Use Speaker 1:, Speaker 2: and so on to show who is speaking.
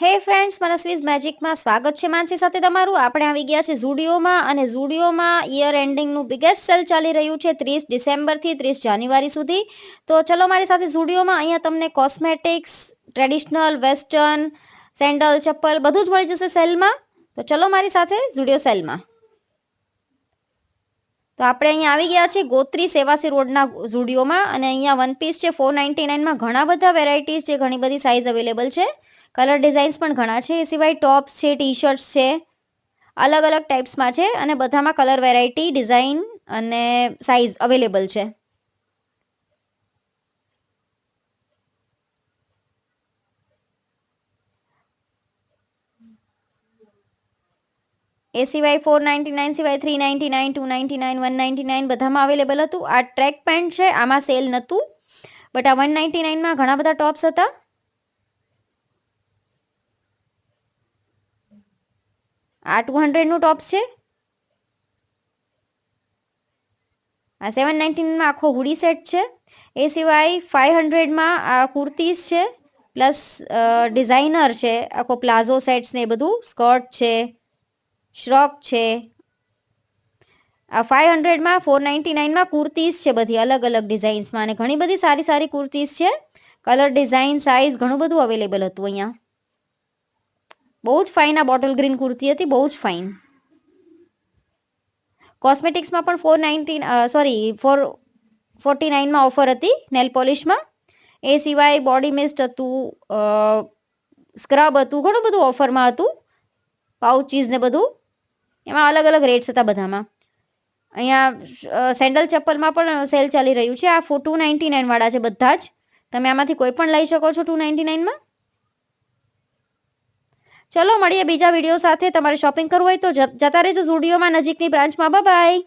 Speaker 1: હે ફ્રેન્ડ્સ, મનસ્વીઝ મેજિકમાં સ્વાગત છે માનસી સાથે તમારું. આપણે આવી ગયા છે ઝુડિયોમાં અને ઝુડિયોમાં યર એન્ડિંગનું બિગેસ્ટ સેલ ચાલી રહ્યું છે 30 ડિસેમ્બરથી 30 જાન્યુઆરી સુધી. તો ચલો મારી સાથે ઝુડિયોમાં. અહીંયા તમને કોસ્મેટિક્સ, ટ્રેડિશનલ, વેસ્ટર્ન, સેન્ડલ, ચપ્પલ બધું જ મળી જશે સેલમાં. તો ચલો મારી સાથે ઝુડિયો સેલમાં. તો આપણે અહીંયા આવી ગયા છે ગોત્રી સેવાસી રોડના ઝુડિયોમાં અને અહીંયા વન પીસ છે 499માં. ઘણા બધા વેરાયટીઝ છે, ઘણી બધી સાઇઝ અવેલેબલ છે. કલર ડિઝાઇન્સ પણ ઘણા છે. એ સિવાય ટોપ્સ છે, ટી શર્ટ્સ છે, અલગ અલગ ટાઈપ્સમાં છે અને બધામાં કલર વેરાયટી, ડિઝાઇન અને સાઇઝ અવેલેબલ છે. એ સિવાય 499 સિવાય 399, 299, 199 બધામાં અવેલેબલ હતું. આ ટ્રેક પેન્ટ છે, આમાં સેલ નહોતું, બટ આ 199માં ઘણા બધા ટોપ્સ હતા. આ 200નું ટોપ્સ છે. આ 799માં આખો હુડી સેટ છે. એ સિવાય 500માં આ કુર્તીઝ છે, પ્લસ ડિઝાઇનર છે, આખો પ્લાઝો સેટ્સ ને એ બધું, સ્કર્ટ છે, શ્રોક છે. આ 500માં 499માં કુર્તીઝ છે, બધી અલગ અલગ ડિઝાઇન્સમાં અને ઘણી બધી સારી સારી કુર્તીઝ છે. કલર, ડિઝાઇન, સાઇઝ ઘણું બધું અવેલેબલ હતું અહીંયા. બહુ જ ફાઇન આ બોટલ ગ્રીન કુર્તી હતી, બહુ જ ફાઇન. કોસ્મેટિક્સમાં પણ 449માં ઓફર હતી નેલ પોલિશમાં. એ સિવાય બોડી મિસ્ટ હતું, સ્ક્રબ હતું, ઘણું બધું ઓફરમાં હતું. પાઉચીઝ ને બધું એમાં અલગ અલગ રેટ્સ હતા બધામાં. અહીંયા સેન્ડલ ચપ્પલમાં પણ સેલ ચાલી રહ્યું છે. આ 299 વાળા છે બધા જ. તમે આમાંથી કોઈ પણ લઈ શકો છો 299માં. ચલો મળીએ બીજા વિડીયો સાથે. તમારે શોપિંગ કરવું હોય તો જતા રહેજો ઝુડિયોમાં, નજીકની બ્રાન્ચમાં. બાય.